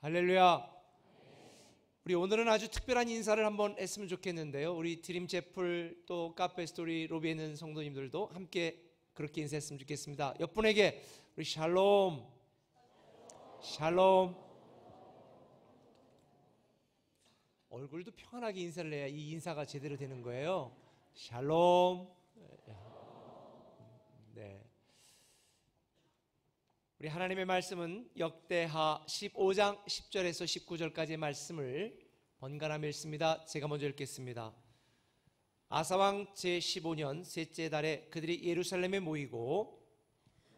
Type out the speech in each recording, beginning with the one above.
할렐루야. 우리 오늘은 아주 특별한 인사를 한번 했으면 좋겠는데요. 우리 드림 제플 또 카페 스토리 로비에 있는 성도님들도 함께 그렇게 인사했으면 좋겠습니다. 옆분에게 우리 샬롬, 샬롬. 얼굴도 평안하게 인사를 해야 이 인사가 제대로 되는 거예요. 샬롬. 네. 우리 하나님의 말씀은 역대하 15장 10절에서 19절까지의 말씀을 번갈아며 읽습니다. 제가 먼저 읽겠습니다. 아사왕 제15년 셋째 달에 그들이 예루살렘에 모이고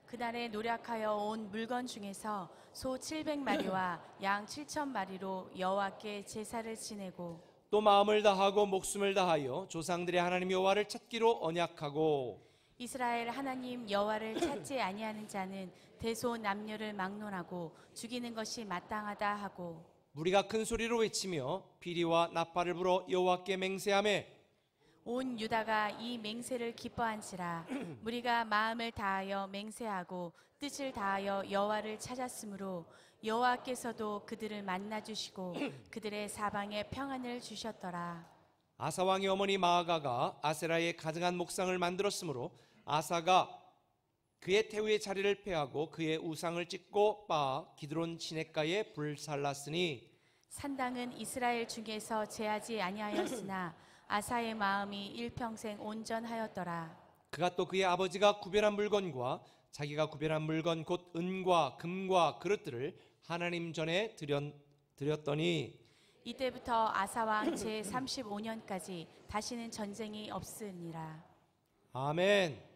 그날에 노력하여 온 물건 중에서 소 700마리와 양 7,000마리로 여호와께 제사를 지내고 또 마음을 다하고 목숨을 다하여 조상들의 하나님 여호와를 찾기로 언약하고 이스라엘 하나님 여호와를 찾지 아니하는 자는 대소 남녀를 막론하고 죽이는 것이 마땅하다 하고 무리가 큰 소리로 외치며 비리와 나팔을 불어 여호와께 맹세하며 온 유다가 이 맹세를 기뻐한지라 무리가 마음을 다하여 맹세하고 뜻을 다하여 여호와를 찾았으므로 여호와께서도 그들을 만나 주시고 그들의 사방에 평안을 주셨더라. 아사 왕의 어머니 마아가가 아세라의 가증한 목상을 만들었으므로 아사가 그의 태우의 자리를 폐하고 그의 우상을 찢고 빻아 기드론 시냇가에 불살랐으니 산당은 이스라엘 중에서 제하지 아니하였으나 아사의 마음이 일평생 온전하였더라. 그가 또 그의 아버지가 구별한 물건과 자기가 구별한 물건 곧 은과 금과 그릇들을 하나님 전에 드렸더니 이때부터 아사왕 제35년까지 다시는 전쟁이 없으니라. 아멘.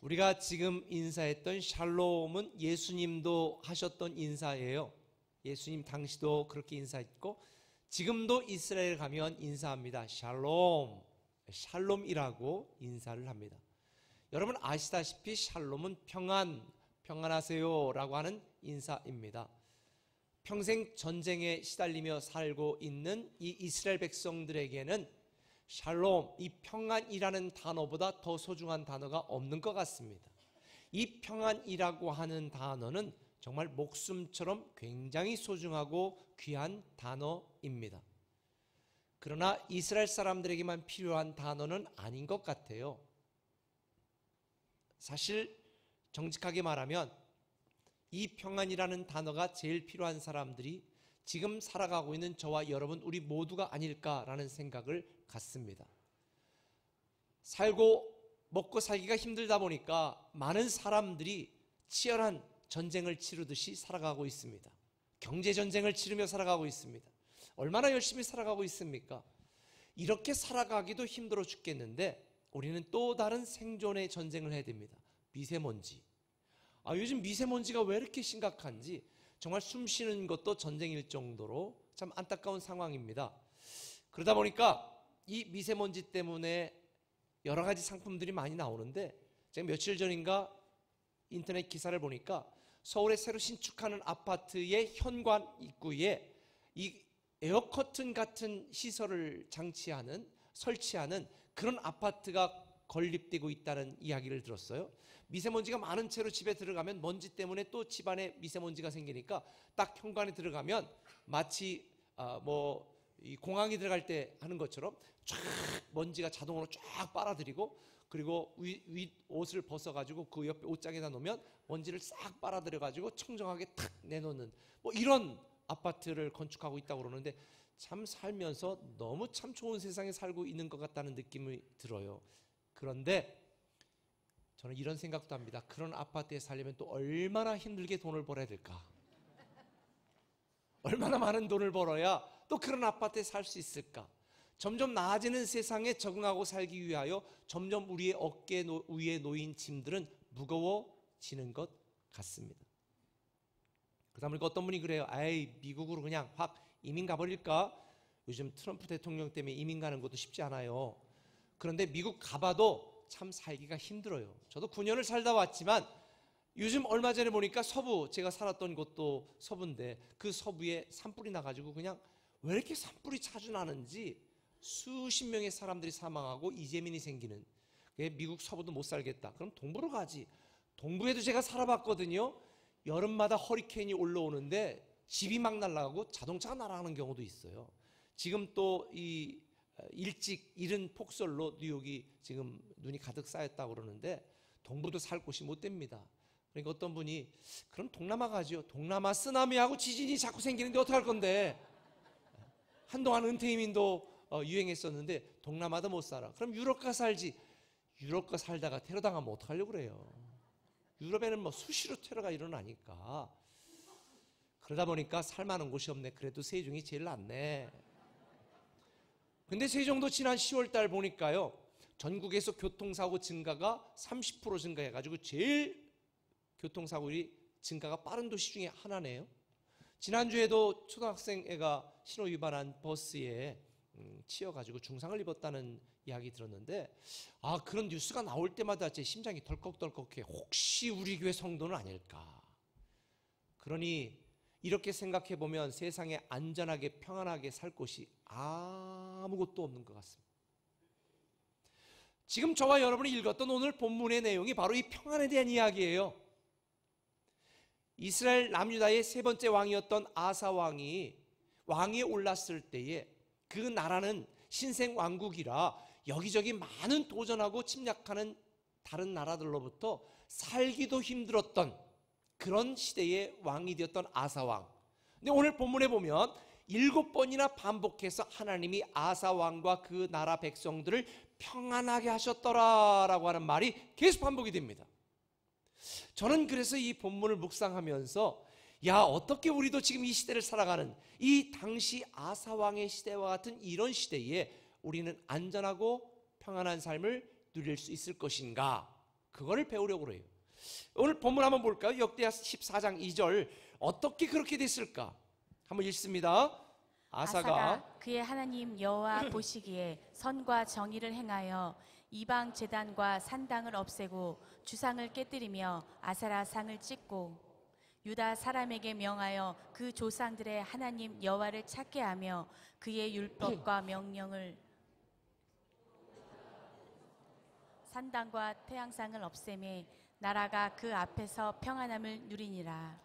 우리가 지금 인사했던 샬롬은 예수님도 하셨던 인사예요. 예수님 당시도 그렇게 인사했고 지금도 이스라엘 가면 인사합니다. 샬롬, 샬롬이라고 인사를 합니다. 여러분 아시다시피 샬롬은 평안하세요 라고 하는 인사입니다. 평생 전쟁에 시달리며 살고 있는 이 이스라엘 백성들에게는 샬롬, 이 평안이라는 단어보다 더 소중한 단어가 없는 것 같습니다. 이 평안이라고 하는 단어는 정말 목숨처럼 굉장히 소중하고 귀한 단어입니다. 그러나 이스라엘 사람들에게만 필요한 단어는 아닌 것 같아요. 사실 정직하게 말하면 이 평안이라는 단어가 제일 필요한 사람들이 지금 살아가고 있는 저와 여러분 우리 모두가 아닐까라는 생각을 갖습니다. 살고 먹고 살기가 힘들다 보니까 많은 사람들이 치열한 전쟁을 치르듯이 살아가고 있습니다. 경제전쟁을 치르며 살아가고 있습니다. 얼마나 열심히 살아가고 있습니까? 이렇게 살아가기도 힘들어 죽겠는데 우리는 또 다른 생존의 전쟁을 해야 됩니다. 미세먼지. 요즘 미세먼지가 왜 이렇게 심각한지 정말 숨 쉬는 것도 전쟁일 정도로 참 안타까운 상황입니다. 그러다 보니까 이 미세먼지 때문에 여러 가지 상품들이 많이 나오는데 제가 며칠 전인가 인터넷 기사를 보니까 서울에 새로 신축하는 아파트의 현관 입구에 이 에어커튼 같은 시설을 설치하는 그런 아파트가 건립되고 있다는 이야기를 들었어요. 미세먼지가 많은 채로 집에 들어가면 먼지 때문에 또 집안에 미세먼지가 생기니까 딱 현관에 들어가면 마치 이 공항에 들어갈 때 하는 것처럼 쫙 먼지가 자동으로 쫙 빨아들이고 그리고 윗 옷을 벗어가지고 그 옆에 옷장에다 놓으면 먼지를 싹 빨아들여가지고 청정하게 탁 내놓는 이런 아파트를 건축하고 있다고 그러는데 참 살면서 너무 참 좋은 세상에 살고 있는 것 같다는 느낌이 들어요. 그런데 저는 이런 생각도 합니다. 그런 아파트에 살려면 또 얼마나 힘들게 돈을 벌어야 될까? 얼마나 많은 돈을 벌어야 또 그런 아파트에 살 수 있을까? 점점 나아지는 세상에 적응하고 살기 위하여 점점 우리의 어깨 위에 놓인 짐들은 무거워지는 것 같습니다. 그러다 보니까 어떤 분이 그래요. 미국으로 그냥 확 이민 가버릴까? 요즘 트럼프 대통령 때문에 이민 가는 것도 쉽지 않아요. 그런데 미국 가봐도 참 살기가 힘들어요. 저도 9년을 살다 왔지만 요즘 얼마 전에 보니까 제가 살았던 곳도 서부인데 그 서부에 산불이 나가지고 그냥 왜 이렇게 산불이 자주 나는지 수십 명의 사람들이 사망하고 이재민이 생기는. 미국 서부도 못 살겠다. 그럼 동부로 가지. 동부에도 제가 살아봤거든요. 여름마다 허리케인이 올라오는데 집이 막 날아가고 자동차가 날아가는 경우도 있어요. 지금 또 이 일찍 이른 폭설로 뉴욕이 지금 눈이 가득 쌓였다고 그러는데 동부도 살 곳이 못 됩니다. 그러니까 어떤 분이 그럼 동남아 가죠. 동남아 쓰나미하고 지진이 자꾸 생기는데 어떡할 건데. 한동안 은퇴이민도 유행했었는데 동남아도 못 살아. 그럼 유럽 가 살지. 유럽 가 살다가 테러 당하면 어떡하려고 그래요. 유럽에는 뭐 수시로 테러가 일어나니까. 그러다 보니까 살만한 곳이 없네. 그래도 세종이 제일 낫네. 근데 세종도 지난 10월 달 보니까요, 전국에서 교통사고 증가가 30% 증가해가지고 제일 교통사고율이 증가가 빠른 도시 중에 하나네요. 지난주에도 초등학생 애가 신호 위반한 버스에 치여가지고 중상을 입었다는 이야기 들었는데, 그런 뉴스가 나올 때마다 제 심장이 덜컥덜컥해. 혹시 우리 교회 성도는 아닐까. 그러니 이렇게 생각해 보면 세상에 안전하게 평안하게 살 곳이 아무것도 없는 것 같습니다. 지금 저와 여러분이 읽었던 오늘 본문의 내용이 바로 이 평안에 대한 이야기예요. 이스라엘 남유다의 세 번째 왕이었던 아사 왕이 왕위에 올랐을 때에 그 나라는 신생 왕국이라 여기저기 많은 도전하고 침략하는 다른 나라들로부터 살기도 힘들었던 그런 시대의 왕이 되었던 아사 왕. 근데 오늘 본문에 보면 7번이나 반복해서 하나님이 아사 왕과 그 나라 백성들을 평안하게 하셨더라라고 하는 말이 계속 반복이 됩니다. 저는 그래서 이 본문을 묵상하면서 어떻게 우리도 지금 이 시대를 살아가는 이 당시 아사 왕의 시대와 같은 이런 시대에 우리는 안전하고 평안한 삶을 누릴 수 있을 것인가, 그거를 배우려고 해요. 오늘 본문 한번 볼까요? 역대하 14장 2절. 어떻게 그렇게 됐을까? 한번 읽습니다. 아사가 그의 하나님 여호와 보시기에 선과 정의를 행하여 이방 제단과 산당을 없애고 주상을 깨뜨리며 아세라 상을 찢고 유다 사람에게 명하여 그 조상들의 하나님 여호와를 찾게 하며 그의 율법과 명령을 산당과 태양상을 없애매 나라가 그 앞에서 평안함을 누리니라.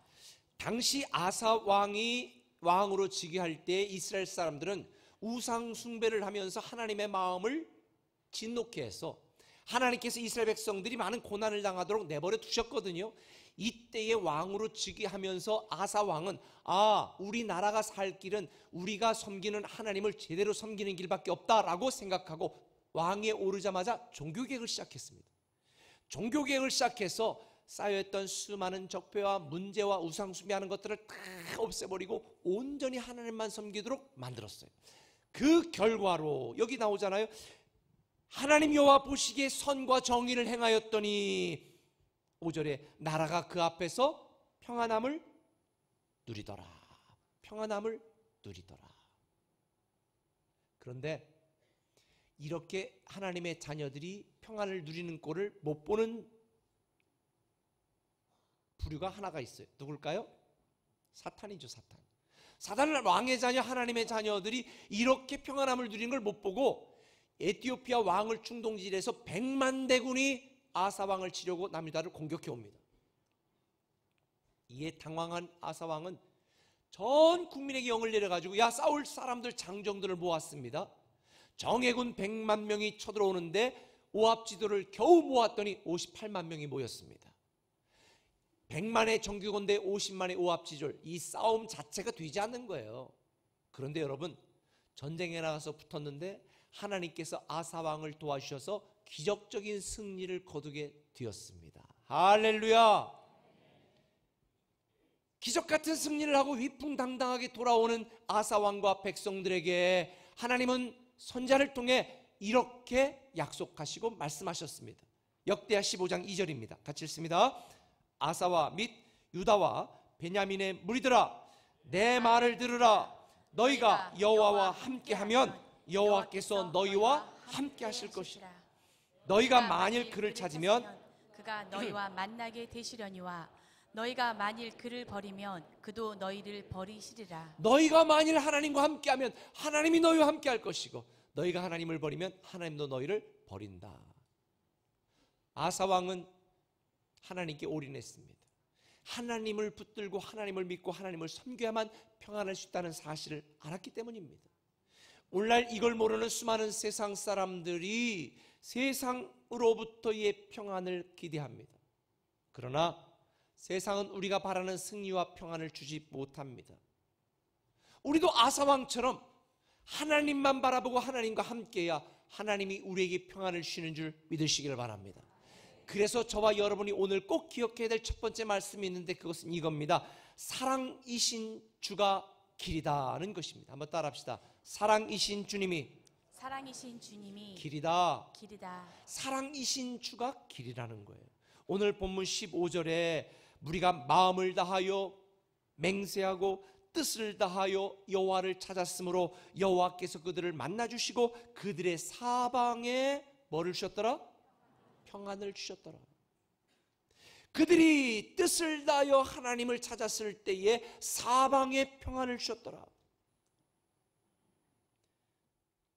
당시 아사 왕이 왕으로 즉위할 때 이스라엘 사람들은 우상 숭배를 하면서 하나님의 마음을 진노케 해서 하나님께서 이스라엘 백성들이 많은 고난을 당하도록 내버려 두셨거든요. 이때의 왕으로 즉위하면서 아사 왕은 우리 나라가 살 길은 우리가 섬기는 하나님을 제대로 섬기는 길밖에 없다라고 생각하고 왕위에 오르자마자 종교개혁을 시작했습니다. 종교개혁을 시작해서 쌓여있던 수많은 적폐와 문제와 우상숭배하는 것들을 다 없애버리고 온전히 하나님만 섬기도록 만들었어요. 그 결과로 여기 나오잖아요. 하나님 여호와 보시기에 선과 정의를 행하였더니 5절에 나라가 그 앞에서 평안함을 누리더라. 평안함을 누리더라. 그런데 이렇게 하나님의 자녀들이 평안을 누리는 꼴을 못 보는 부류가 하나가 있어요. 누굴까요? 사탄이죠. 사탄은 왕의 자녀, 하나님의 자녀들이 이렇게 평안함을 누리는 걸 못 보고 에티오피아 왕을 충동질해서 100만 대군이 아사 왕을 치려고 남유다를 공격해 옵니다. 이에 당황한 아사 왕은 전 국민에게 영을 내려가지고 싸울 사람들, 장정들을 모았습니다. 정예군 100만 명이 쳐들어오는데 오합지도를 겨우 모았더니 58만 명이 모였습니다. 100만의 정규군대 50만의 오합지졸, 이 싸움 자체가 되지 않는 거예요. 그런데 여러분, 전쟁에 나가서 붙었는데 하나님께서 아사 왕을 도와주셔서 기적적인 승리를 거두게 되었습니다. 할렐루야. 기적 같은 승리를 하고 위풍당당하게 돌아오는 아사 왕과 백성들에게 하나님은 선자를 통해 이렇게 약속하시고 말씀하셨습니다. 역대하 15장 2절입니다. 같이 읽습니다. 아사와 및 유다와 베냐민의 무리들아, 내 말을 들으라. 너희가 여호와와 함께하면 여호와께서 너희와 함께 하실 것이라. 너희가 만일 그를 찾으면 그가 너희와 만나게 되시려니와 너희가 만일 그를 버리면 그도 너희를 버리시리라. 너희가 만일 하나님과 함께하면 하나님이 너희와 함께할 것이고 너희가 하나님을 버리면 하나님도 너희를 버린다. 아사 왕은 하나님께 올인했습니다. 하나님을 붙들고 하나님을 믿고 하나님을 섬겨야만 평안할 수 있다는 사실을 알았기 때문입니다. 오늘날 이걸 모르는 수많은 세상 사람들이 세상으로부터의 평안을 기대합니다. 그러나 세상은 우리가 바라는 승리와 평안을 주지 못합니다. 우리도 아사왕처럼 하나님만 바라보고 하나님과 함께해야 하나님이 우리에게 평안을 주시는 줄 믿으시기를 바랍니다. 그래서 저와 여러분이 오늘 꼭 기억해야 될 첫 번째 말씀이 있는데 그것은 이겁니다. 사랑이신 주가 길이다는 것입니다. 한번 따라합시다. 사랑이신 주님이 길이다. 사랑이신 주가 길이라는 거예요. 오늘 본문 15절에 우리가 마음을 다하여 맹세하고 뜻을 다하여 여호와를 찾았으므로 여호와께서 그들을 만나주시고 그들의 사방에 뭐를 주셨더라? 평안을 주셨더라. 그들이 뜻을 다하여 하나님을 찾았을 때에 사방에 평안을 주셨더라.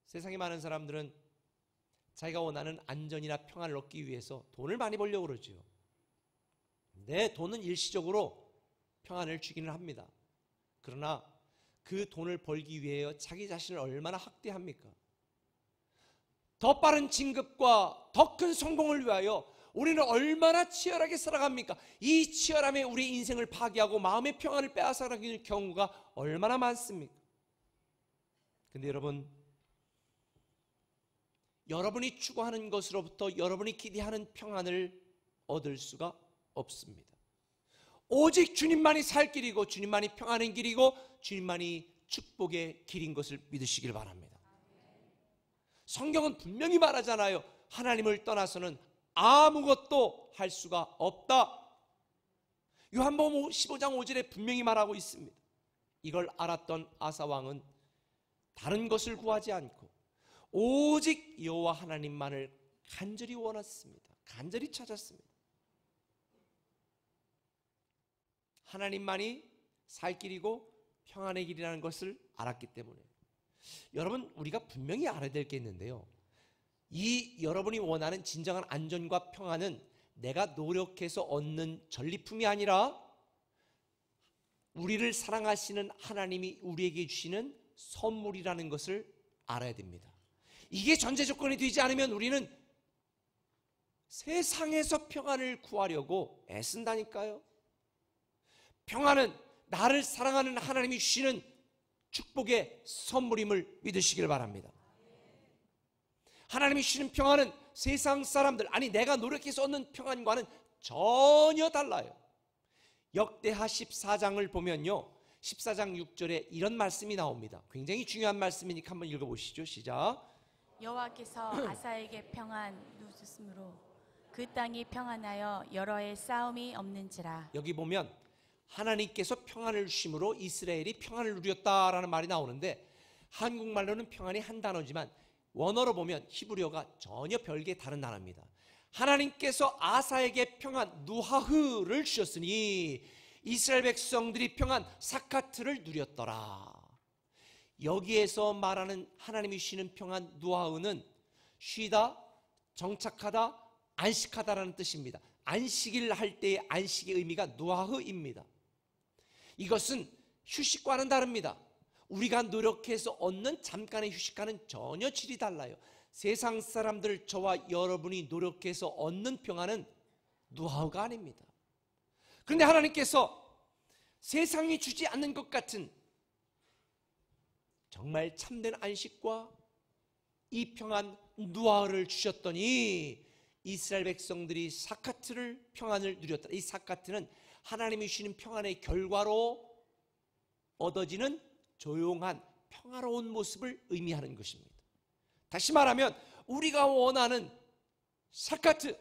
세상에 많은 사람들은 자기가 원하는 안전이나 평안을 얻기 위해서 돈을 많이 벌려고 그러죠. 네, 돈은 일시적으로 평안을 주기는 합니다. 그러나 그 돈을 벌기 위해 자기 자신을 얼마나 학대합니까? 더 빠른 진급과 더 큰 성공을 위하여 우리는 얼마나 치열하게 살아갑니까? 이 치열함에 우리 인생을 파괴하고 마음의 평안을 빼앗아가는 경우가 얼마나 많습니까? 근데 여러분이 추구하는 것으로부터 여러분이 기대하는 평안을 얻을 수가 없습니다. 오직 주님만이 살 길이고 주님만이 평안의 길이고 주님만이 축복의 길인 것을 믿으시길 바랍니다. 성경은 분명히 말하잖아요. 하나님을 떠나서는 아무것도 할 수가 없다. 요한복음 15장 5절에 분명히 말하고 있습니다. 이걸 알았던 아사왕은 다른 것을 구하지 않고 오직 여호와 하나님만을 간절히 원했습니다. 간절히 찾았습니다. 하나님만이 살 길이고 평안의 길이라는 것을 알았기 때문에 여러분, 우리가 분명히 알아야 될 게 있는데요, 이 여러분이 원하는 진정한 안전과 평안은 내가 노력해서 얻는 전리품이 아니라 우리를 사랑하시는 하나님이 우리에게 주시는 선물이라는 것을 알아야 됩니다. 이게 전제 조건이 되지 않으면 우리는 세상에서 평안을 구하려고 애쓴다니까요. 평안은 나를 사랑하는 하나님이 주시는 축복의 선물임을 믿으시길 바랍니다. 하나님이 주시는 평안은 세상 사람들, 아니 내가 노력해서 얻는 평안과는 전혀 달라요. 역대하 14장을 보면요, 14장 6절에 이런 말씀이 나옵니다. 굉장히 중요한 말씀이니까 한번 읽어보시죠. 시작. 여호와께서 아사에게 평안 누셨으므로 그 땅이 평안하여 여러 해 싸움이 없는지라. 여기 보면 하나님께서 평안을 주심으로 이스라엘이 평안을 누렸다라는 말이 나오는데, 한국말로는 평안이 한 단어지만 원어로 보면 히브리어가 전혀 별개 다른 단어입니다. 하나님께서 아사에게 평안 누하흐를 주셨으니 이스라엘 백성들이 평안 사카트를 누렸더라. 여기에서 말하는 하나님이 주시는 평안 누하흐는 쉬다, 정착하다, 안식하다라는 뜻입니다. 안식일 할 때의 안식의 의미가 누하흐입니다. 이것은 휴식과는 다릅니다. 우리가 노력해서 얻는 잠깐의 휴식과는 전혀 질이 달라요. 세상 사람들, 저와 여러분이 노력해서 얻는 평안은 누하흐가 아닙니다. 그런데 하나님께서 세상이 주지 않는 것 같은 정말 참된 안식과 이 평안 누하흐를 주셨더니 이스라엘 백성들이 사카트를 평안을 누렸다. 이 사카트는 하나님이 주시는 평안의 결과로 얻어지는 조용한 평화로운 모습을 의미하는 것입니다. 다시 말하면 우리가 원하는 사카트,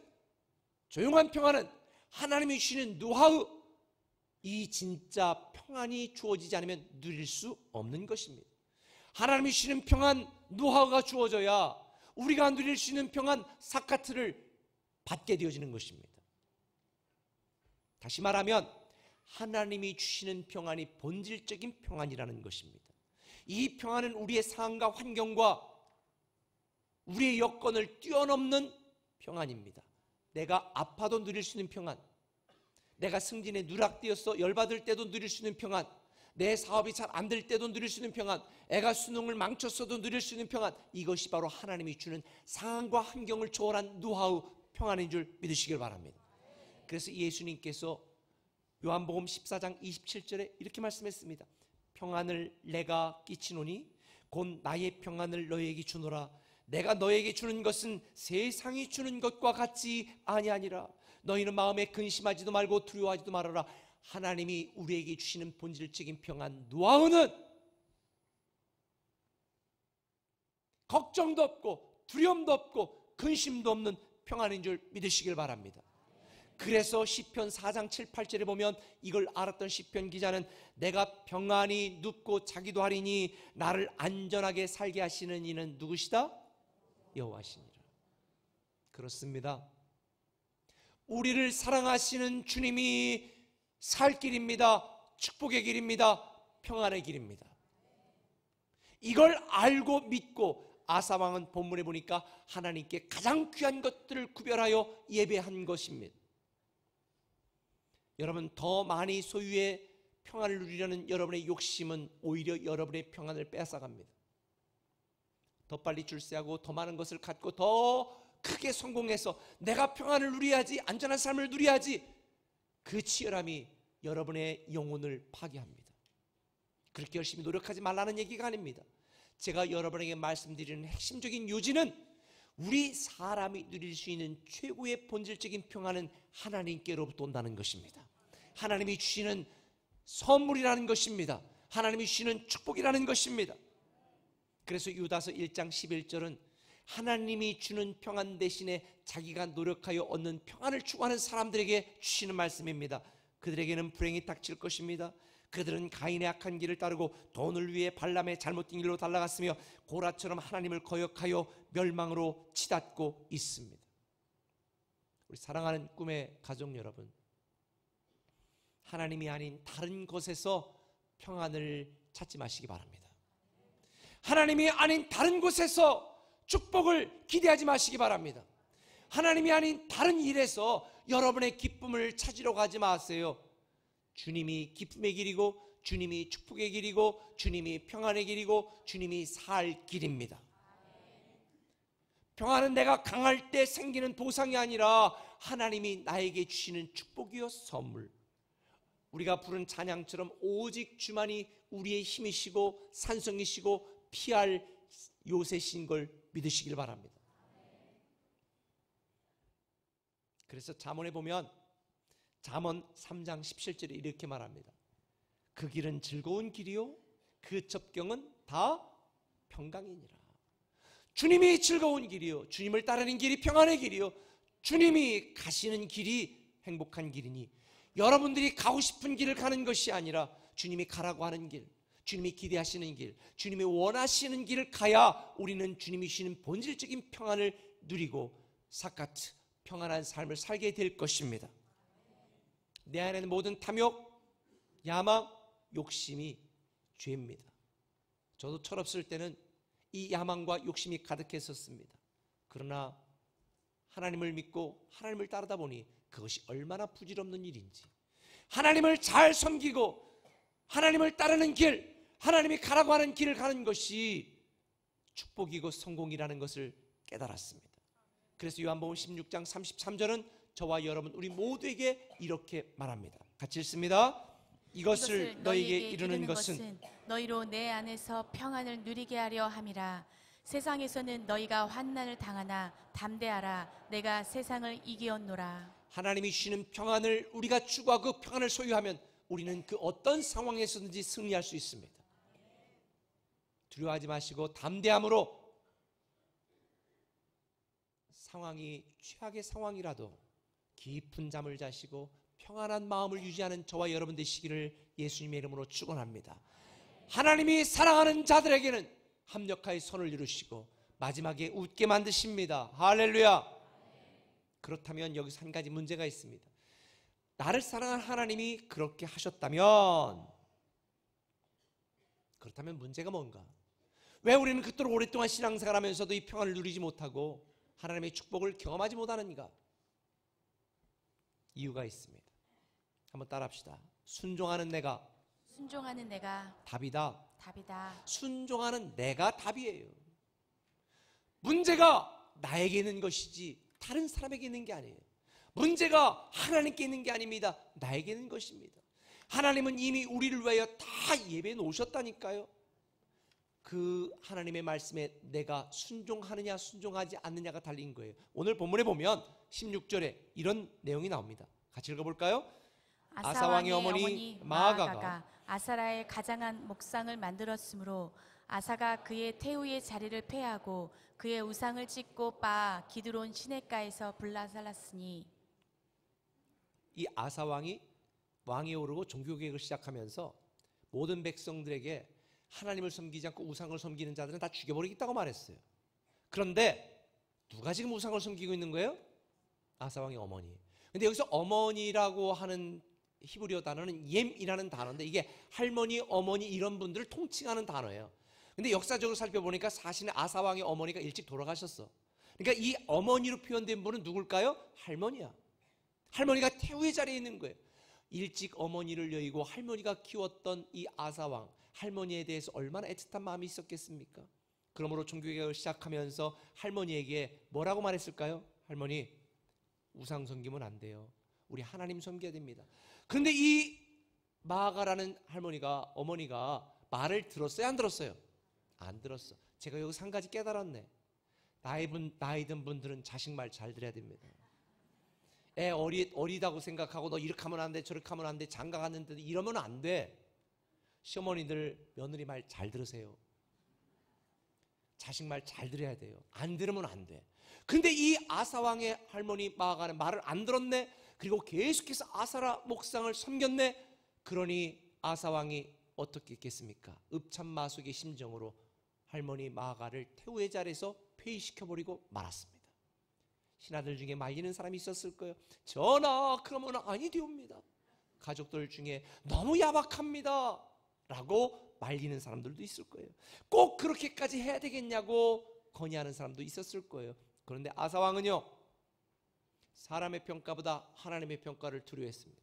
조용한 평안은 하나님이 주시는 누하흐, 이 진짜 평안이 주어지지 않으면 누릴 수 없는 것입니다. 하나님이 주시는 평안 누하흐가 주어져야 우리가 누릴 수 있는 평안 사카트를 받게 되어지는 것입니다. 다시 말하면 하나님이 주시는 평안이 본질적인 평안이라는 것입니다. 이 평안은 우리의 상황과 환경과 우리의 여건을 뛰어넘는 평안입니다. 내가 아파도 누릴 수 있는 평안, 내가 승진에 누락되어서 열받을 때도 누릴 수 있는 평안, 내 사업이 잘 안 될 때도 누릴 수 있는 평안, 애가 수능을 망쳤어도 누릴 수 있는 평안, 이것이 바로 하나님이 주는 상황과 환경을 초월한 노하우 평안인 줄 믿으시길 바랍니다. 그래서 예수님께서 요한복음 14장 27절에 이렇게 말씀했습니다. 평안을 내가 끼치노니 곧 나의 평안을 너희에게 주노라. 내가 너희에게 주는 것은 세상이 주는 것과 같지 아니하니라. 너희는 마음에 근심하지도 말고 두려워하지도 말아라. 하나님이 우리에게 주시는 본질적인 평안 노하우는 걱정도 없고 두려움도 없고 근심도 없는 평안인 줄 믿으시길 바랍니다. 그래서 시편 4장 7, 8절에 보면 이걸 알았던 시편 기자는 내가 평안히 눕고 자기도 하리니 나를 안전하게 살게 하시는 이는 누구시다? 여호와시니라. 그렇습니다. 우리를 사랑하시는 주님이 살 길입니다. 축복의 길입니다. 평안의 길입니다. 이걸 알고 믿고 아사왕은 본문에 보니까 하나님께 가장 귀한 것들을 구별하여 예배한 것입니다. 여러분, 더 많이 소유의 평안을 누리려는 여러분의 욕심은 오히려 여러분의 평안을 뺏어갑니다. 더 빨리 출세하고 더 많은 것을 갖고 더 크게 성공해서 내가 평안을 누려야지, 안전한 삶을 누려야지, 그 치열함이 여러분의 영혼을 파괴합니다. 그렇게 열심히 노력하지 말라는 얘기가 아닙니다. 제가 여러분에게 말씀드리는 핵심적인 요지는 우리 사람이 누릴 수 있는 최고의 본질적인 평안은 하나님께로부터 온다는 것입니다. 하나님이 주시는 선물이라는 것입니다. 하나님이 주시는 축복이라는 것입니다. 그래서 유다서 1장 11절은 하나님이 주는 평안 대신에 자기가 노력하여 얻는 평안을 추구하는 사람들에게 주시는 말씀입니다. 그들에게는 불행이 닥칠 것입니다. 그들은 가인의 악한 길을 따르고 돈을 위해 발람의 잘못된 길로 달려갔으며 고라처럼 하나님을 거역하여 멸망으로 치닫고 있습니다. 우리 사랑하는 꿈의 가족 여러분, 하나님이 아닌 다른 곳에서 평안을 찾지 마시기 바랍니다. 하나님이 아닌 다른 곳에서 축복을 기대하지 마시기 바랍니다. 하나님이 아닌 다른 일에서 여러분의 기쁨을 찾으러 가지 마세요. 주님이 기쁨의 길이고 주님이 축복의 길이고 주님이 평안의 길이고 주님이 살 길입니다. 평안은 내가 강할 때 생기는 보상이 아니라 하나님이 나에게 주시는 축복이요 선물. 우리가 부른 찬양처럼 오직 주만이 우리의 힘이시고 산성이시고 피할 요새신 걸 믿으시길 바랍니다. 그래서 잠언에 보면 잠언 3장 17절에 이렇게 말합니다. 그 길은 즐거운 길이요 그 접경은 다 평강이니라. 주님이 즐거운 길이요, 주님을 따르는 길이 평안의 길이요, 주님이 가시는 길이 행복한 길이니 여러분들이 가고 싶은 길을 가는 것이 아니라 주님이 가라고 하는 길, 주님이 기대하시는 길, 주님이 원하시는 길을 가야 우리는 주님이 주시는 본질적인 평안을 누리고 사카트 평안한 삶을 살게 될 것입니다. 내 안에는 모든 탐욕, 야망, 욕심이 죄입니다. 저도 철없을 때는 이 야망과 욕심이 가득했었습니다. 그러나 하나님을 믿고 하나님을 따르다 보니 그것이 얼마나 부질없는 일인지, 하나님을 잘 섬기고 하나님을 따르는 길, 하나님이 가라고 하는 길을 가는 것이 축복이고 성공이라는 것을 깨달았습니다. 그래서 요한복음 16장 33절은 저와 여러분 우리 모두에게 이렇게 말합니다. 같이 읽습니다. 이것을 너희에게 이르는 것은 너희로 내 안에서 평안을 누리게 하려 함이라. 세상에서는 너희가 환난을 당하나 담대하라. 내가 세상을 이기었노라. 하나님이 주시는 평안을 우리가 추구하고 그 평안을 소유하면 우리는 그 어떤 상황에서든지 승리할 수 있습니다. 두려워하지 마시고 담대함으로 상황이 최악의 상황이라도 깊은 잠을 자시고 평안한 마음을 유지하는 저와 여러분 되시기를 예수님의 이름으로 축원합니다. 하나님이 사랑하는 자들에게는 합력하여 선을 이루시고 마지막에 웃게 만드십니다. 할렐루야. 그렇다면 여기서 한 가지 문제가 있습니다. 나를 사랑하는 하나님이 그렇게 하셨다면, 그렇다면 문제가 뭔가? 왜 우리는 그토록 오랫동안 신앙생활 하면서도 이 평안을 누리지 못하고 하나님의 축복을 경험하지 못하는가? 이유가 있습니다. 한번 따라합시다. 순종하는 내가 순종하는 내가 답이다. 답이다. 순종하는 내가 답이에요. 문제가 나에게 있는 것이지 다른 사람에게 있는 게 아니에요. 문제가 하나님께 있는 게 아닙니다. 나에게 있는 것입니다. 하나님은 이미 우리를 위하여 다 예배해 놓으셨다니까요. 그 하나님의 말씀에 내가 순종하느냐 순종하지 않느냐가 달린 거예요. 오늘 본문에 보면 16절에 이런 내용이 나옵니다. 같이 읽어볼까요? 아사왕의 어머니 마아가가 아사라의 가장한 목상을 만들었으므로 아사가 그의 태우의 자리를 폐하고 그의 우상을 찢고 빻아 기드론 시냇가에서 불사랐으니. 이 아사왕이 왕이 오르고 종교개혁을 시작하면서 모든 백성들에게 하나님을 섬기지 않고 우상을 섬기는 자들은 다 죽여버리겠다고 말했어요. 그런데 누가 지금 우상을 섬기고 있는 거예요? 아사왕의 어머니. 근데 여기서 어머니라고 하는 히브리어 단어는 옘이라는 단어인데 이게 할머니, 어머니 이런 분들을 통칭하는 단어예요. 근데 역사적으로 살펴보니까 사실은 아사왕의 어머니가 일찍 돌아가셨어. 그러니까 이 어머니로 표현된 분은 누굴까요? 할머니야. 할머니가 태우의 자리에 있는 거예요. 일찍 어머니를 여의고 할머니가 키웠던 이 아사왕, 할머니에 대해서 얼마나 애틋한 마음이 있었겠습니까? 그러므로 종교개혁을 시작하면서 할머니에게 뭐라고 말했을까요? 할머니, 우상 섬기면 안 돼요. 우리 하나님 섬겨야 됩니다. 그런데 이 마아가라는 어머니가 말을 들었어요? 안 들었어요? 안 들었어. 제가 여기서 한 가지 깨달았네. 나이 든 분들은 자식 말 잘 들어야 됩니다. 애 어리다고 생각하고 너 이렇게 하면 안 돼, 저렇게 하면 안 돼, 장가 갔는데 이러면 안 돼. 시어머니들 며느리 말 잘 들으세요. 자식 말 잘 들어야 돼요. 안 들으면 안 돼. 근데 이 아사왕의 할머니 마아가는 말을 안 들었네. 그리고 계속해서 아사라 목상을 섬겼네. 그러니 아사왕이 어떻게 했겠습니까? 읍참마속의 심정으로 할머니 마아가를 태우의 자리에서 폐위시켜버리고 말았습니다. 신하들 중에 말리는 사람이 있었을 거예요. 전하, 그러면 아니되옵니다. 가족들 중에 너무 야박합니다 라고 말리는 사람들도 있을 거예요. 꼭 그렇게까지 해야 되겠냐고 건의하는 사람도 있었을 거예요. 그런데 아사왕은요, 사람의 평가보다 하나님의 평가를 두려워했습니다.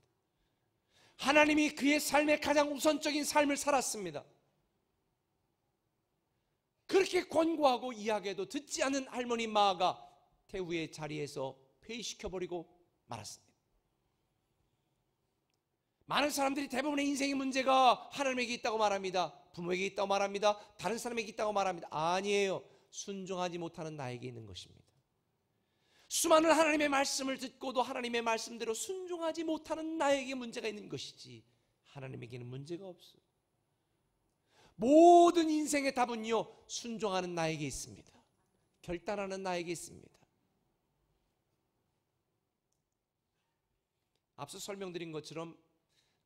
하나님이 그의 삶의 가장 우선적인 삶을 살았습니다. 그렇게 권고하고 이야기해도 듣지 않는 할머니 마아가 태후의 자리에서 폐위시켜버리고 말았습니다. 많은 사람들이 대부분의 인생의 문제가 하나님에게 있다고 말합니다. 부모에게 있다고 말합니다. 다른 사람에게 있다고 말합니다. 아니에요. 순종하지 못하는 나에게 있는 것입니다. 수많은 하나님의 말씀을 듣고도 하나님의 말씀대로 순종하지 못하는 나에게 문제가 있는 것이지 하나님에게는 문제가 없어요. 모든 인생의 답은요, 순종하는 나에게 있습니다. 결단하는 나에게 있습니다. 앞서 설명드린 것처럼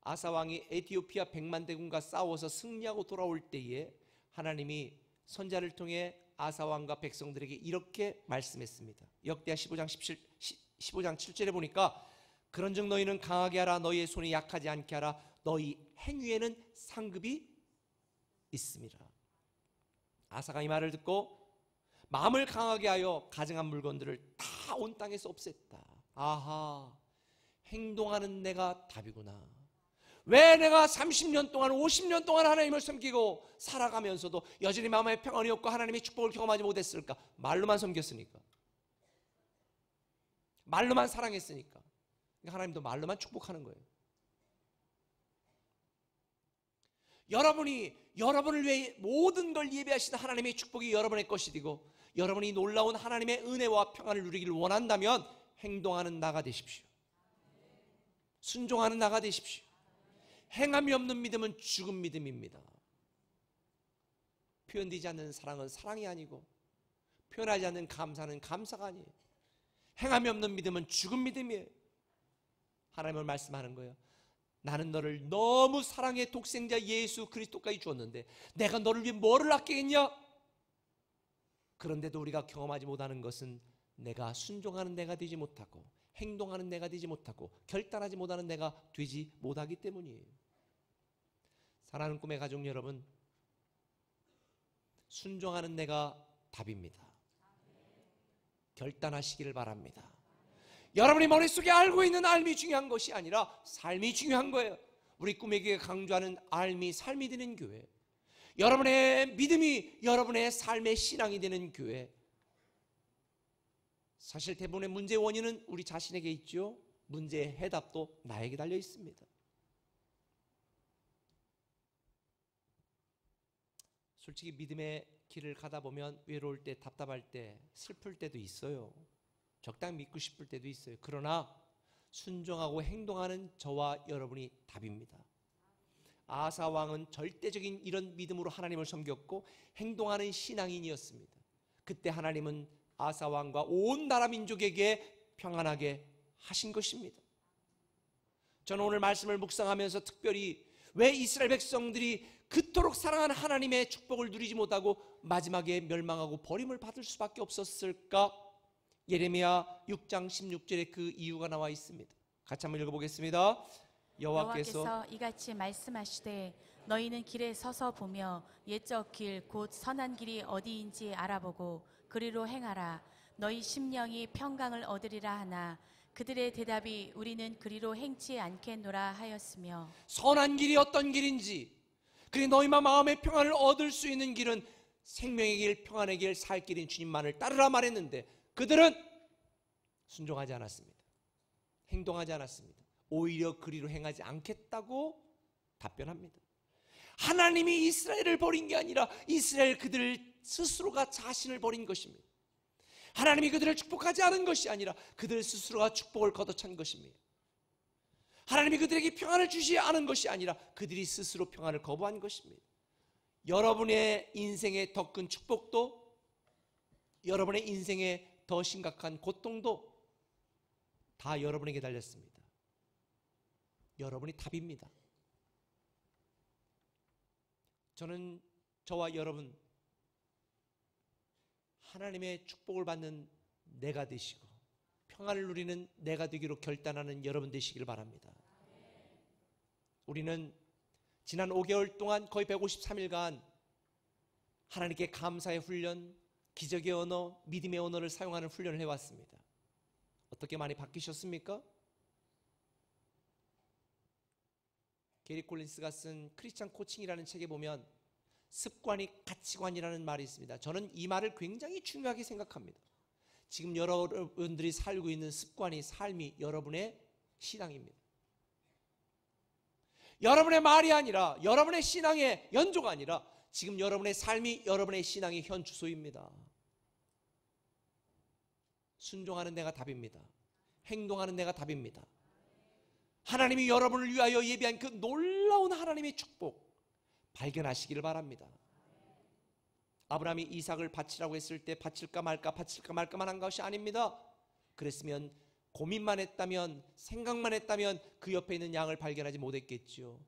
아사왕이 에티오피아 100만 대군과 싸워서 승리하고 돌아올 때에 하나님이 선지자를 통해 아사왕과 백성들에게 이렇게 말씀했습니다. 역대하 15장 7절에 보니까 그런즉 너희는 강하게 하라. 너희의 손이 약하지 않게 하라. 너희 행위에는 상급이 있음이라. 아사가 이 말을 듣고 마음을 강하게 하여 가증한 물건들을 다 온 땅에서 없앴다. 아하, 행동하는 내가 답이구나. 왜 내가 30년 동안 50년 동안 하나님을 섬기고 살아가면서도 여전히 마음에 평안이 없고 하나님의 축복을 경험하지 못했을까? 말로만 섬겼으니까, 말로만 사랑했으니까. 하나님도 말로만 축복하는 거예요. 여러분을 위해 모든 걸 예배하시는 하나님의 축복이 여러분의 것이 되고 여러분이 놀라운 하나님의 은혜와 평안을 누리기를 원한다면 행동하는 나가 되십시오. 순종하는 나가 되십시오. 행함이 없는 믿음은 죽은 믿음입니다. 표현되지 않는 사랑은 사랑이 아니고 표현하지 않는 감사는 감사가 아니에요. 행함이 없는 믿음은 죽은 믿음이에요. 하나님을 말씀하는 거예요. 나는 너를 너무 사랑해 독생자 예수 그리스도까지 주었는데 내가 너를 위해 뭐를 아끼겠냐? 그런데도 우리가 경험하지 못하는 것은 내가 순종하는 내가 되지 못하고 행동하는 내가 되지 못하고 결단하지 못하는 내가 되지 못하기 때문이에요. 사랑하는 꿈의 가족 여러분, 순종하는 내가 답입니다. 결단하시기를 바랍니다. 여러분이 머릿속에 알고 있는 알미 중요한 것이 아니라 삶이 중요한 거예요. 우리 꿈의 교회 강조하는 알미, 삶이 되는 교회, 여러분의 믿음이 여러분의 삶의 신앙이 되는 교회. 사실 대부분의 문제의 원인은 우리 자신에게 있죠. 문제의 해답도 나에게 달려 있습니다. 솔직히 믿음의 길을 가다 보면 외로울 때, 답답할 때, 슬플 때도 있어요. 적당히 믿고 싶을 때도 있어요. 그러나 순종하고 행동하는 저와 여러분이 답입니다. 아사 왕은 절대적인 이런 믿음으로 하나님을 섬겼고 행동하는 신앙인이었습니다. 그때 하나님은 아사 왕과 온 나라 민족에게 평안하게 하신 것입니다. 저는 오늘 말씀을 묵상하면서 특별히 왜 이스라엘 백성들이 그토록 사랑하는 하나님의 축복을 누리지 못하고 마지막에 멸망하고 버림을 받을 수밖에 없었을까? 예레미야 6장 16절에 그 이유가 나와 있습니다. 같이 한번 읽어보겠습니다. 여호와께서 이같이 말씀하시되 너희는 길에 서서 보며 옛적 길 곧 선한 길이 어디인지 알아보고 그리로 행하라. 너희 심령이 평강을 얻으리라 하나 그들의 대답이 우리는 그리로 행치 않겠노라 하였으며. 선한 길이 어떤 길인지, 그리고 너희만 마음의 평안을 얻을 수 있는 길은 생명의 길, 평안의 길, 살 길인 주님만을 따르라 말했는데 그들은 순종하지 않았습니다. 행동하지 않았습니다. 오히려 그리로 행하지 않겠다고 답변합니다. 하나님이 이스라엘을 버린 게 아니라 이스라엘 그들 스스로가 자신을 버린 것입니다. 하나님이 그들을 축복하지 않은 것이 아니라 그들 스스로가 축복을 걷어찬 것입니다. 하나님이 그들에게 평안을 주지 않은 것이 아니라 그들이 스스로 평안을 거부한 것입니다. 여러분의 인생의 더 큰 축복도, 여러분의 인생의 더 심각한 고통도 다 여러분에게 달렸습니다. 여러분이 답입니다. 저는 저와 여러분 하나님의 축복을 받는 내가 되시고 평안을 누리는 내가 되기로 결단하는 여러분 되시길 바랍니다. 우리는 지난 5개월 동안 거의 153일간 하나님께 감사의 훈련, 기적의 언어, 믿음의 언어를 사용하는 훈련을 해왔습니다. 어떻게 많이 바뀌셨습니까? 게리 콜린스가 쓴 크리스찬 코칭이라는 책에 보면 습관이 가치관이라는 말이 있습니다. 저는 이 말을 굉장히 중요하게 생각합니다. 지금 여러분들이 살고 있는 습관이, 삶이 여러분의 신앙입니다. 여러분의 말이 아니라, 여러분의 신앙의 연조가 아니라 지금 여러분의 삶이 여러분의 신앙의 현 주소입니다. 순종하는 내가 답입니다. 행동하는 내가 답입니다. 하나님이 여러분을 위하여 예비한 그 놀라운 하나님의 축복 발견하시기를 바랍니다. 아브라함이 이삭을 바치라고 했을 때 바칠까 말까만 한 것이 아닙니다. 그랬으면 고민만 했다면, 생각만 했다면 그 옆에 있는 양을 발견하지 못했겠죠.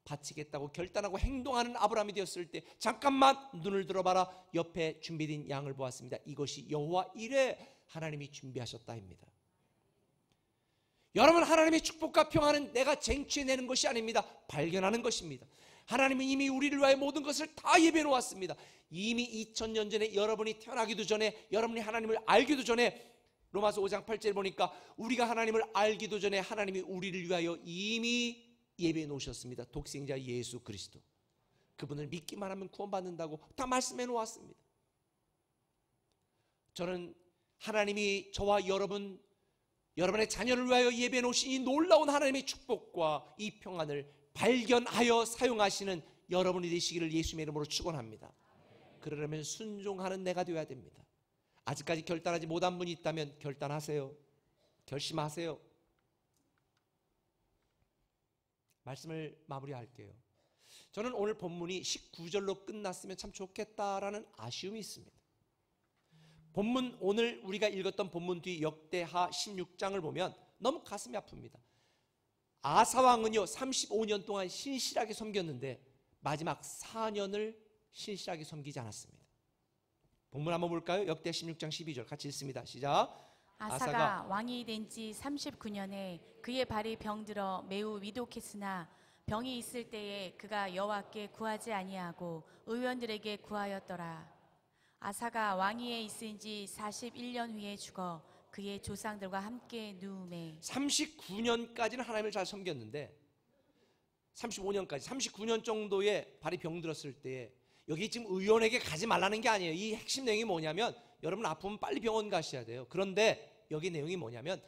바치겠다고 결단하고 행동하는 아브라함이 되었을 때 잠깐만 눈을 들어봐라. 옆에 준비된 양을 보았습니다. 이것이 여호와 이레, 하나님이 준비하셨다입니다. 여러분, 하나님의 축복과 평안은 내가 쟁취해내는 것이 아닙니다. 발견하는 것입니다. 하나님은 이미 우리를 위하여 모든 것을 다 예비해 놓았습니다. 이미 2000년 전에 여러분이 태어나기도 전에, 여러분이 하나님을 알기도 전에, 로마서 5장 8절에 보니까 우리가 하나님을 알기도 전에 하나님이 우리를 위하여 이미 예비해 놓으셨습니다. 독생자 예수 그리스도, 그분을 믿기만 하면 구원받는다고 다 말씀해 놓았습니다. 저는 하나님이 저와 여러분의 자녀를 위하여 예비해 놓으신 이 놀라운 하나님의 축복과 이 평안을 발견하여 사용하시는 여러분이 되시기를 예수님의 이름으로 축원합니다. 그러려면 순종하는 내가 되어야 됩니다. 아직까지 결단하지 못한 분이 있다면 결단하세요. 결심하세요. 말씀을 마무리할게요. 저는 오늘 본문이 19절로 끝났으면 참 좋겠다라는 아쉬움이 있습니다. 본문, 오늘 우리가 읽었던 본문 뒤 역대하 16장을 보면 너무 가슴이 아픕니다. 아사왕은요 35년 동안 신실하게 섬겼는데 마지막 4년을 신실하게 섬기지 않았습니다. 본문 한번 볼까요? 역대 16장 12절 같이 읽습니다. 시작. 아사가 왕이 된 지 39년에 그의 발이 병들어 매우 위독했으나 병이 있을 때에 그가 여호와께 구하지 아니하고 의원들에게 구하였더라. 아사가 왕위에 있은 지 41년 후에 죽어 그의 조상들과 함께 누우매 39년까지는 하나님을 잘 섬겼는데 35년까지 39년 정도의 발이 병들었을 때에 여기 지금 의원에게 가지 말라는 게 아니에요. 이 핵심 내용이 뭐냐면 여러분 아프면 빨리 병원 가셔야 돼요. 그런데 여기 내용이 뭐냐면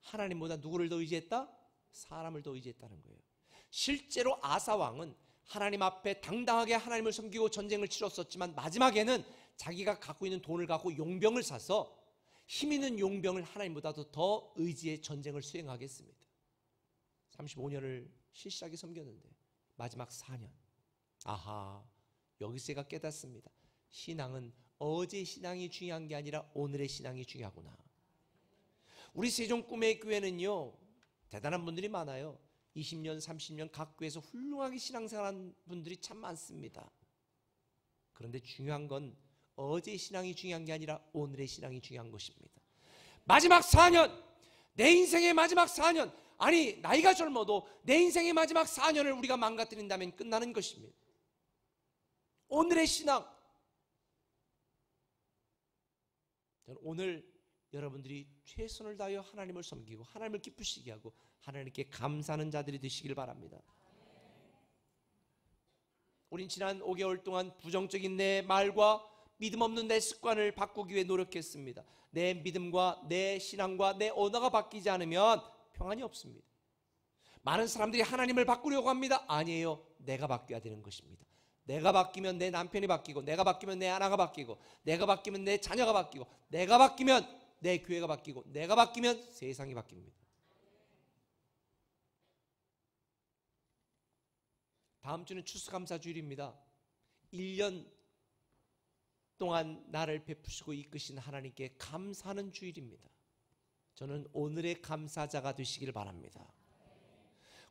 하나님보다 누구를 더 의지했다? 사람을 더 의지했다는 거예요. 실제로 아사 왕은 하나님 앞에 당당하게 하나님을 섬기고 전쟁을 치렀었지만 마지막에는 자기가 갖고 있는 돈을 갖고 용병을 사서 힘 있는 용병을 하나님보다도 더 의지해 전쟁을 수행하겠습니다. 35년을 실실하게 섬겼는데 마지막 4년 아하, 여기서 제가 깨닫습니다. 신앙은 어제 신앙이 중요한 게 아니라 오늘의 신앙이 중요하구나. 우리 세종꿈의 교회는요 대단한 분들이 많아요. 20년 30년 각 교회에서 훌륭하게 신앙생활한 분들이 참 많습니다. 그런데 중요한 건 어제의 신앙이 중요한 게 아니라 오늘의 신앙이 중요한 것입니다. 마지막 4년, 내 인생의 마지막 4년, 아니 나이가 젊어도 내 인생의 마지막 4년을 우리가 망가뜨린다면 끝나는 것입니다. 오늘의 신앙, 저는 오늘 여러분들이 최선을 다하여 하나님을 섬기고 하나님을 기쁘시게 하고 하나님께 감사하는 자들이 되시길 바랍니다. 우린 지난 5개월 동안 부정적인 내 말과 믿음 없는 내 습관을 바꾸기 위해 노력했습니다. 내 믿음과 내 신앙과 내 언어가 바뀌지 않으면 평안이 없습니다. 많은 사람들이 하나님을 바꾸려고 합니다. 아니에요. 내가 바뀌어야 되는 것입니다. 내가 바뀌면 내 남편이 바뀌고, 내가 바뀌면 내 아내가 바뀌고, 내가 바뀌면 내 자녀가 바뀌고, 내가 바뀌면 내 교회가 바뀌고, 내가 바뀌면 세상이 바뀝니다. 다음 주는 추수감사주일입니다. 1년 동안 나를 베푸시고 이끄신 하나님께 감사하는 주일입니다. 저는 오늘의 감사자가 되시길 바랍니다.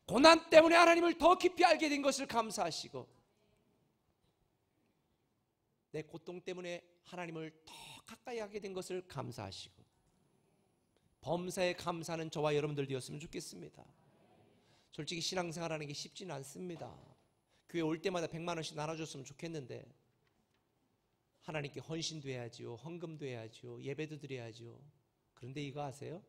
고난 때문에 하나님을 더 깊이 알게 된 것을 감사하시고, 내 고통 때문에 하나님을 더 가까이 하게 된 것을 감사하시고, 범사에 감사하는 저와 여러분들 되었으면 좋겠습니다. 솔직히 신앙생활하는 게 쉽지는 않습니다. 교회 올 때마다 100만 원씩 나눠줬으면 좋겠는데 하나님께 헌신도 해야지요, 헌금도 해야지요, 예배도 드려야지요. 그런데 이거 아세요?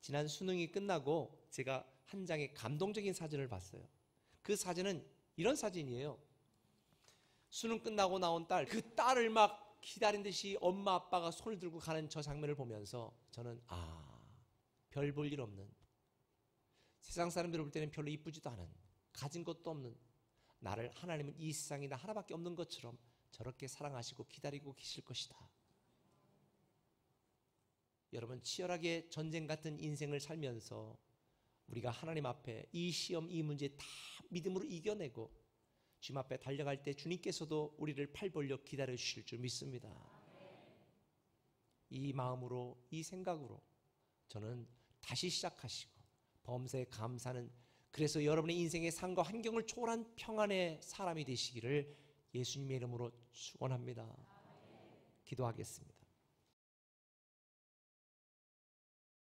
지난 수능이 끝나고 제가 한 장의 감동적인 사진을 봤어요. 그 사진은 이런 사진이에요. 수능 끝나고 나온 딸, 그 딸을 막 기다린 듯이 엄마 아빠가 손을 들고 가는 저 장면을 보면서 저는 별 볼 일 없는, 세상 사람들이 볼 때는 별로 이쁘지도 않은, 가진 것도 없는 나를 하나님은 이 세상에 나 하나밖에 없는 것처럼 저렇게 사랑하시고 기다리고 계실 것이다. 여러분, 치열하게 전쟁 같은 인생을 살면서 우리가 하나님 앞에 이 시험, 이 문제 다 믿음으로 이겨내고 주님 앞에 달려갈 때 주님께서도 우리를 팔 벌려 기다려 주실 줄 믿습니다. 이 마음으로, 이 생각으로 저는 다시 시작하시고 범사에 감사하는, 그래서 여러분의 인생의 상과 환경을 초월한 평안의 사람이 되시기를 예수님의 이름으로 축원합니다. 기도하겠습니다.